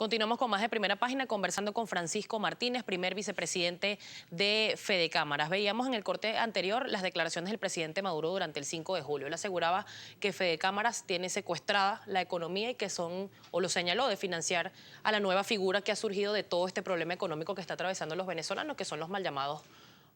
Continuamos con más de Primera Página, conversando con Francisco Martínez, primer vicepresidente de Fedecámaras. Veíamos en el corte anterior las declaraciones del presidente Maduro durante el 5 de julio. Él aseguraba que Fedecámaras tiene secuestrada la economía y que son, o lo señaló, de financiar a la nueva figura que ha surgido de todo este problema económico que está atravesando los venezolanos, que son los mal llamados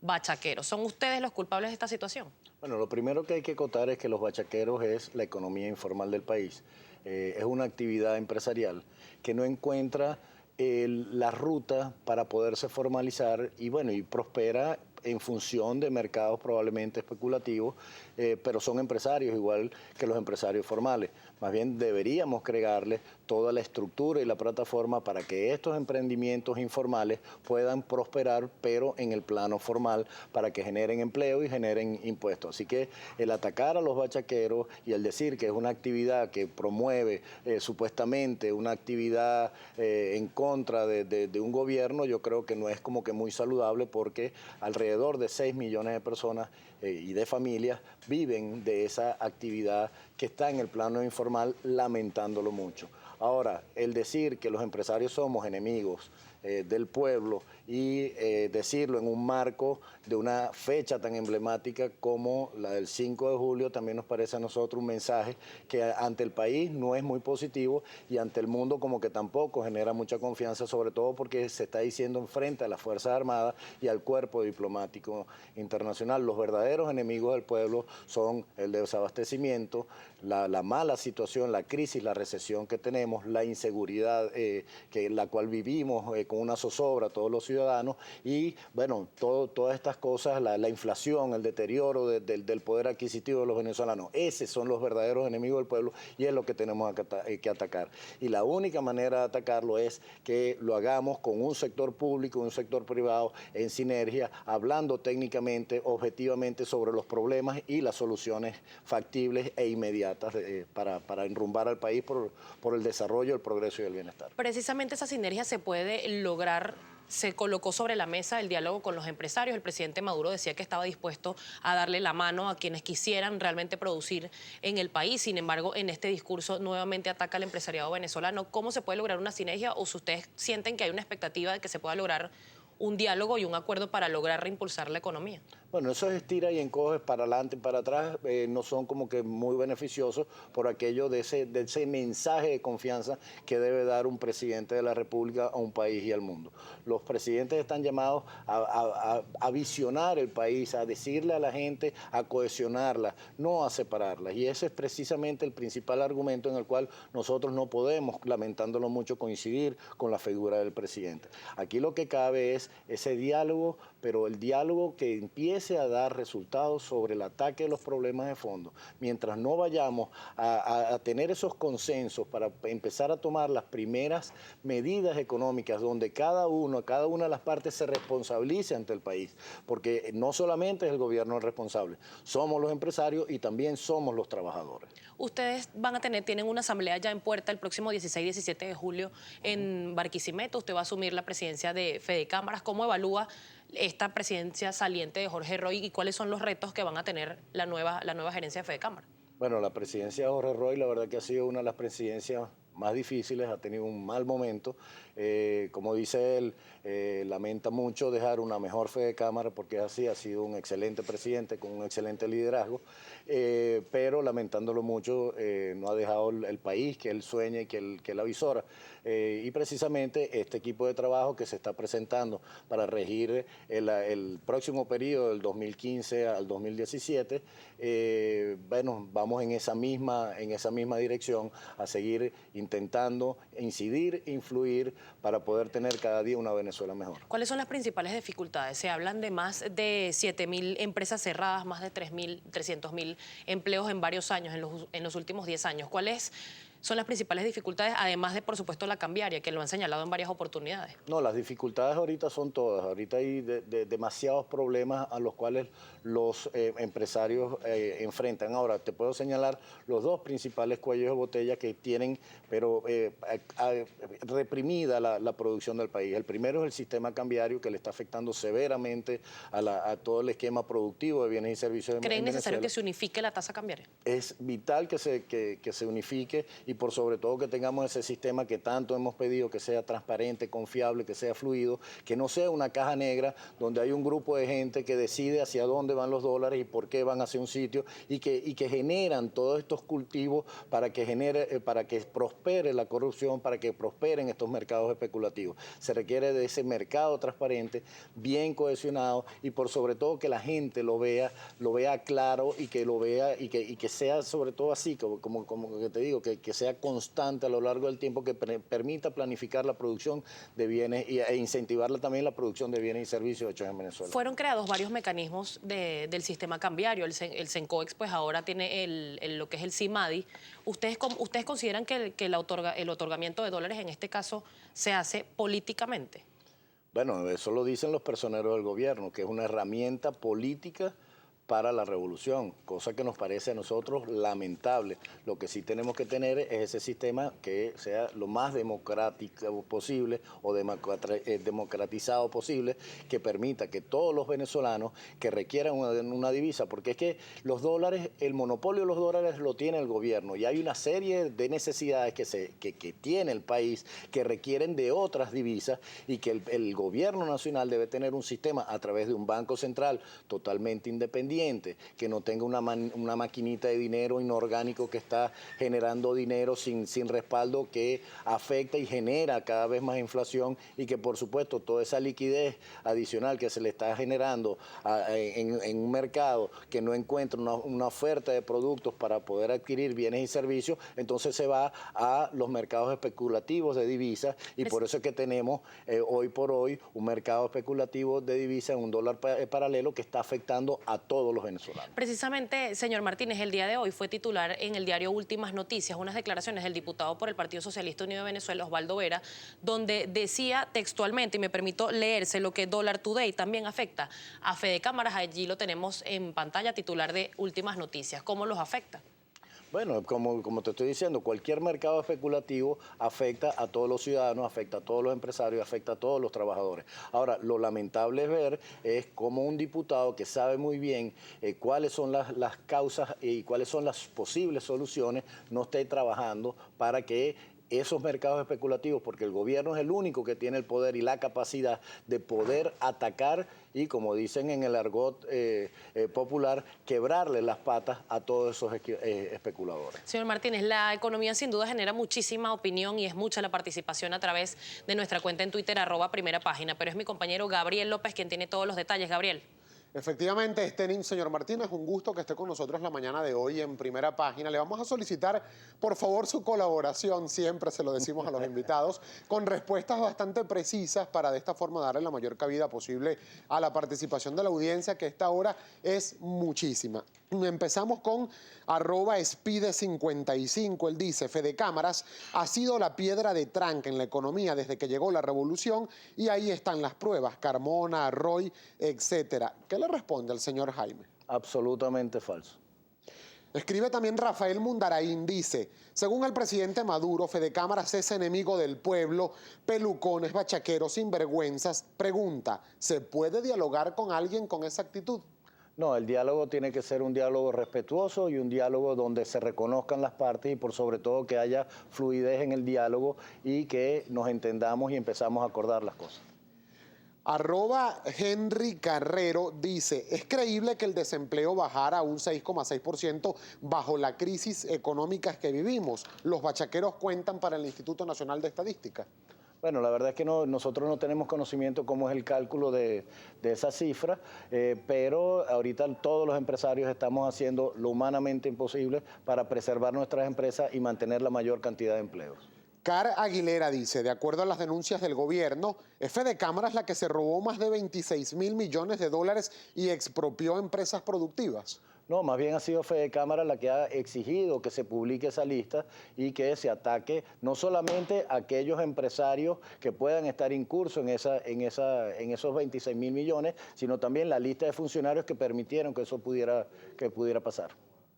bachaqueros. ¿Son ustedes los culpables de esta situación? Bueno, lo primero que hay que acotar es que los bachaqueros es la economía informal del país. Es una actividad empresarial que no encuentra la ruta para poderse formalizar y bueno, y prospera en función de mercados probablemente especulativos, pero son empresarios igual que los empresarios formales. Más bien deberíamos crearles toda la estructura y la plataforma para que estos emprendimientos informales puedan prosperar, pero en el plano formal, para que generen empleo y generen impuestos. Así que el atacar a los bachaqueros y el decir que es una actividad que promueve supuestamente una actividad en contra de un gobierno, yo creo que no es como que muy saludable, porque alrededor de 6 millones de personas y de familias viven de esa actividad que está en el plano informal, lamentándolo mucho. Ahora, el decir que los empresarios somos enemigos del pueblo y decirlo en un marco de una fecha tan emblemática como la del 5 de julio también nos parece a nosotros un mensaje que ante el país no es muy positivo y ante el mundo como que tampoco genera mucha confianza, sobre todo porque se está diciendo frente a las Fuerzas Armadas y al cuerpo diplomático internacional. Los verdaderos enemigos del pueblo son el desabastecimiento, la mala situación, la crisis, la recesión que tenemos, la inseguridad la cual vivimos con una zozobra todos los ciudadanos y bueno, todas estas cosas, la inflación, el deterioro del poder adquisitivo de los venezolanos. Esos son los verdaderos enemigos del pueblo y es lo que tenemos que atacar. Y la única manera de atacarlo es que lo hagamos con un sector público, un sector privado en sinergia, hablando técnicamente, objetivamente sobre los problemas y las soluciones factibles e inmediatas para enrumbar al país por el desarrollo, el progreso y el bienestar. Precisamente esa sinergia se puede lograr. Se colocó sobre la mesa el diálogo con los empresarios. El presidente Maduro decía que estaba dispuesto a darle la mano a quienes quisieran realmente producir en el país. Sin embargo, en este discurso nuevamente ataca al empresariado venezolano. ¿Cómo se puede lograr una sinergia, o si ustedes sienten que hay una expectativa de que se pueda lograr un diálogo y un acuerdo para lograr reimpulsar la economía? Bueno, esos estira y encoges para adelante y para atrás no son como que muy beneficiosos por aquello de ese mensaje de confianza que debe dar un presidente de la República a un país y al mundo. Los presidentes están llamados a visionar el país, a decirle a la gente, a cohesionarla, no a separarla. Y ese es precisamente el principal argumento en el cual nosotros no podemos, lamentándolo mucho, coincidir con la figura del presidente. Aquí lo que cabe es ese diálogo, pero el diálogo que empiece a dar resultados sobre el ataque de los problemas de fondo. Mientras no vayamos a tener esos consensos para empezar a tomar las primeras medidas económicas donde cada una de las partes se responsabilice ante el país, porque no solamente es el gobierno el responsable, somos los empresarios y también somos los trabajadores. Ustedes tienen una asamblea ya en puerta el próximo 16 y 17 de julio en Barquisimeto. Usted va a asumir la presidencia de Fedecámaras. ¿Cómo evalúa esta presidencia saliente de Jorge Roy y cuáles son los retos que van a tener la nueva gerencia de Fedecámaras? Bueno, la presidencia de Jorge Roy, la verdad que ha sido una de las presidencias más difíciles, ha tenido un mal momento. Como dice él, lamenta mucho dejar una mejor Fedecámara, porque es así, ha sido un excelente presidente con un excelente liderazgo, pero lamentándolo mucho, no ha dejado el país que él sueña y que él avisora. Y precisamente este equipo de trabajo que se está presentando para regir el próximo periodo del 2015 al 2017, bueno, vamos en esa misma dirección, a seguir intentando incidir, influir para poder tener cada día una Venezuela mejor. ¿Cuáles son las principales dificultades? Se hablan de más de 7.000 empresas cerradas, más de 300.000 empleos en varios años, en los últimos 10 años. ¿Cuáles son las principales dificultades, además de, por supuesto, la cambiaria, que lo han señalado en varias oportunidades? No, las dificultades ahorita son todas. Ahorita hay demasiados problemas a los cuales los empresarios enfrentan. Ahora, te puedo señalar los dos principales cuellos de botella que tienen, pero reprimida la producción del país. El primero es el sistema cambiario, que le está afectando severamente a todo el esquema productivo de bienes y servicios en ¿Creen Venezuela. necesario que se unifique la tasa cambiaria? Es vital que se unifique y y por sobre todo que tengamos ese sistema que tanto hemos pedido, que sea transparente, confiable, que sea fluido, que no sea una caja negra donde hay un grupo de gente que decide hacia dónde van los dólares y por qué van hacia un sitio y que generan todos estos cultivos para que prospere la corrupción, para que prosperen estos mercados especulativos. Se requiere de ese mercado transparente, bien cohesionado y por sobre todo que la gente lo vea claro y que lo vea y que sea sobre todo así, como que te digo, que sea constante a lo largo del tiempo, que permita planificar la producción de bienes e incentivar también la producción de bienes y servicios hechos en Venezuela. Fueron creados varios mecanismos del sistema cambiario. El CENCOEX pues ahora tiene lo que es el CIMADI. ¿Ustedes consideran que el otorgamiento de dólares en este caso se hace políticamente? Bueno, eso lo dicen los personeros del gobierno, que es una herramienta política para la revolución, cosa que nos parece a nosotros lamentable. Lo que sí tenemos que tener es ese sistema que sea lo más democrático posible o democratizado posible, que permita que todos los venezolanos que requieran una divisa, porque es que los dólares, el monopolio de los dólares lo tiene el gobierno y hay una serie de necesidades que tiene el país que requieren de otras divisas y que el gobierno nacional debe tener un sistema a través de un banco central totalmente independiente, que no tenga una maquinita de dinero inorgánico que está generando dinero sin respaldo, que afecta y genera cada vez más inflación y que por supuesto toda esa liquidez adicional que se le está generando en un mercado que no encuentra una oferta de productos para poder adquirir bienes y servicios, entonces se va a los mercados especulativos de divisas y por eso es que tenemos hoy por hoy un mercado especulativo de divisas en un dólar paralelo que está afectando a todos los venezolanos. Precisamente, señor Martínez, el día de hoy fue titular en el diario Últimas Noticias unas declaraciones del diputado por el Partido Socialista Unido de Venezuela, Osvaldo Vera, donde decía textualmente, y me permito leerse, lo que Dollar Today también afecta a Fede Cámaras. Allí lo tenemos en pantalla, titular de Últimas Noticias. ¿Cómo los afecta? Bueno, como te estoy diciendo, cualquier mercado especulativo afecta a todos los ciudadanos, afecta a todos los empresarios, afecta a todos los trabajadores. Ahora, lo lamentable es ver es cómo un diputado que sabe muy bien cuáles son las causas y cuáles son las posibles soluciones no esté trabajando para que esos mercados especulativos, porque el gobierno es el único que tiene el poder y la capacidad de poder atacar y, como dicen en el argot popular, quebrarle las patas a todos esos especuladores. Señor Martínez, la economía sin duda genera muchísima opinión y es mucha la participación a través de nuestra cuenta en Twitter, @primerapágina, pero es mi compañero Gabriel López quien tiene todos los detalles. Gabriel. Efectivamente, señor Martínez, un gusto que esté con nosotros la mañana de hoy en Primera Página. Le vamos a solicitar, por favor, su colaboración, siempre se lo decimos a los invitados, con respuestas bastante precisas para de esta forma darle la mayor cabida posible a la participación de la audiencia, que a esta hora es muchísima. Empezamos con @Spide55. Él dice: Fede Cámaras ha sido la piedra de tranca en la economía desde que llegó la revolución y ahí están las pruebas, Carmona, Roy, etcétera. ¿Qué le responde al señor Jaime? Absolutamente falso. Escribe también Rafael Mundaraín, dice: según el presidente Maduro, Fede Cámaras es enemigo del pueblo, pelucones, bachaqueros, sinvergüenzas. Pregunta: ¿se puede dialogar con alguien con esa actitud? No, el diálogo tiene que ser un diálogo respetuoso y un diálogo donde se reconozcan las partes y por sobre todo que haya fluidez en el diálogo y que nos entendamos y empezamos a acordar las cosas. @Henry Carrero dice: es creíble que el desempleo bajara a un 6,6% bajo la crisis económica que vivimos. Los bachaqueros cuentan para el Instituto Nacional de Estadística. Bueno, la verdad es que nosotros no tenemos conocimiento cómo es el cálculo de esa cifra, pero ahorita todos los empresarios estamos haciendo lo humanamente imposible para preservar nuestras empresas y mantener la mayor cantidad de empleos. Car Aguilera dice: de acuerdo a las denuncias del gobierno, es Fede Cámaras la que se robó más de 26.000 millones de dólares y expropió empresas productivas. No, más bien ha sido Fede Cámaras la que ha exigido que se publique esa lista y que se ataque no solamente a aquellos empresarios que puedan estar incursos en esos 26.000 millones, sino también la lista de funcionarios que permitieron que eso pudiera pasar.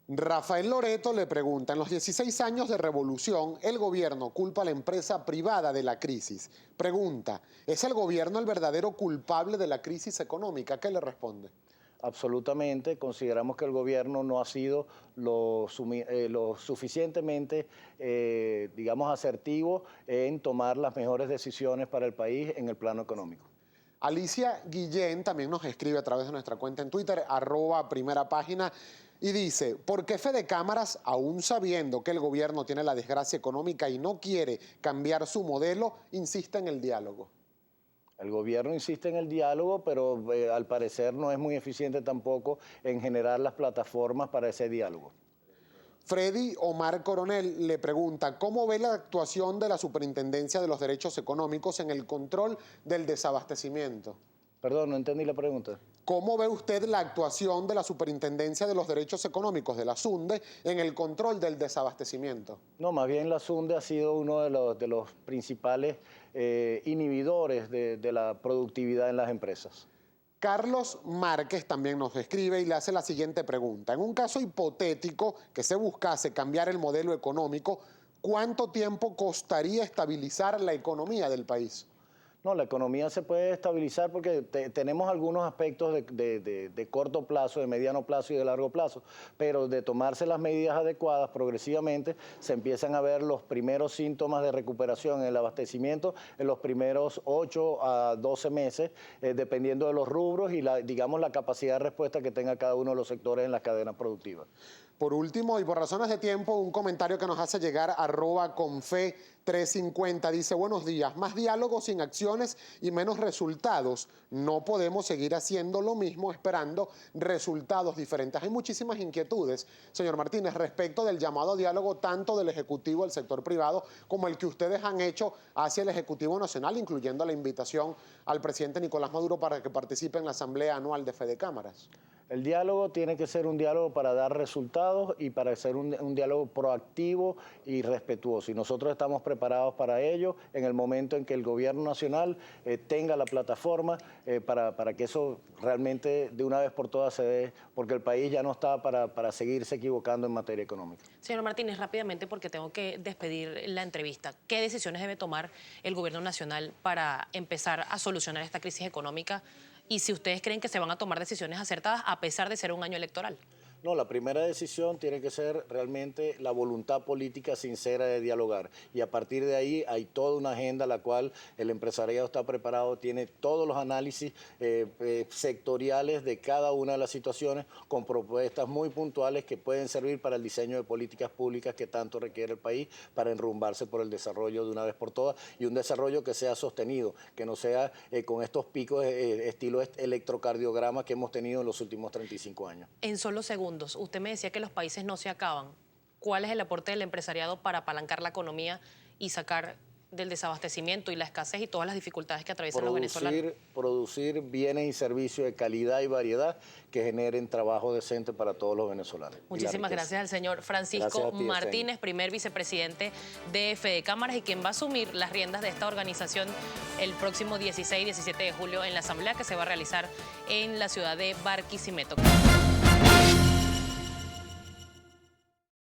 Rafael Loreto le pregunta: en los 16 años de revolución, el gobierno culpa a la empresa privada de la crisis. Pregunta: ¿es el gobierno el verdadero culpable de la crisis económica? ¿Qué le responde? Absolutamente. Consideramos que el gobierno no ha sido lo suficientemente, digamos, asertivo en tomar las mejores decisiones para el país en el plano económico. Alicia Guillén también nos escribe a través de nuestra cuenta en Twitter, @primerapágina, y dice: ¿por qué Fedecámaras, aún sabiendo que el gobierno tiene la desgracia económica y no quiere cambiar su modelo, insiste en el diálogo? El gobierno insiste en el diálogo, pero al parecer no es muy eficiente tampoco en generar las plataformas para ese diálogo. Freddy Omar Coronel le pregunta: ¿cómo ve la actuación de la Superintendencia de los Derechos Económicos en el control del desabastecimiento? Perdón, no entendí la pregunta. ¿Cómo ve usted la actuación de la Superintendencia de los Derechos Económicos, de la SUNDE, en el control del desabastecimiento? No, más bien la SUNDE ha sido uno de los principales inhibidores de la productividad en las empresas. Carlos Márquez también nos escribe y le hace la siguiente pregunta: en un caso hipotético que se buscase cambiar el modelo económico, ¿cuánto tiempo costaría estabilizar la economía del país? No, la economía se puede estabilizar porque tenemos algunos aspectos de corto plazo, de mediano plazo y de largo plazo, pero de tomarse las medidas adecuadas progresivamente se empiezan a ver los primeros síntomas de recuperación en el abastecimiento en los primeros 8 a 12 meses, dependiendo de los rubros y digamos la capacidad de respuesta que tenga cada uno de los sectores en las cadenas productivas. Por último, y por razones de tiempo, un comentario que nos hace llegar @confe350 dice: buenos días, más diálogo sin acciones y menos resultados. No podemos seguir haciendo lo mismo esperando resultados diferentes. Hay muchísimas inquietudes, señor Martínez, respecto del llamado a diálogo tanto del Ejecutivo, del sector privado, como el que ustedes han hecho hacia el Ejecutivo Nacional, incluyendo la invitación al presidente Nicolás Maduro para que participe en la Asamblea Anual de Fedecámaras. El diálogo tiene que ser un diálogo para dar resultados y para ser un diálogo proactivo y respetuoso. Y nosotros estamos preparados para ello en el momento en que el gobierno nacional tenga la plataforma para que eso realmente de una vez por todas se dé, porque el país ya no está para seguirse equivocando en materia económica. Señor Martínez, rápidamente, porque tengo que despedir la entrevista. ¿Qué decisiones debe tomar el gobierno nacional para empezar a solucionar esta crisis económica? Y si ustedes creen que se van a tomar decisiones acertadas a pesar de ser un año electoral. No, la primera decisión tiene que ser realmente la voluntad política sincera de dialogar. Y a partir de ahí hay toda una agenda la cual el empresariado está preparado, tiene todos los análisis sectoriales de cada una de las situaciones con propuestas muy puntuales que pueden servir para el diseño de políticas públicas que tanto requiere el país para enrumbarse por el desarrollo de una vez por todas y un desarrollo que sea sostenido, que no sea con estos picos estilo electrocardiograma que hemos tenido en los últimos 35 años. En solo segundos, usted me decía que los países no se acaban. ¿Cuál es el aporte del empresariado para apalancar la economía y sacar del desabastecimiento y la escasez y todas las dificultades que atraviesan los venezolanos? Producir bienes y servicios de calidad y variedad que generen trabajo decente para todos los venezolanos. Muchísimas gracias al señor Francisco Martínez, primer vicepresidente de Fedecámaras y quien va a asumir las riendas de esta organización el próximo 16 y 17 de julio en la asamblea que se va a realizar en la ciudad de Barquisimeto.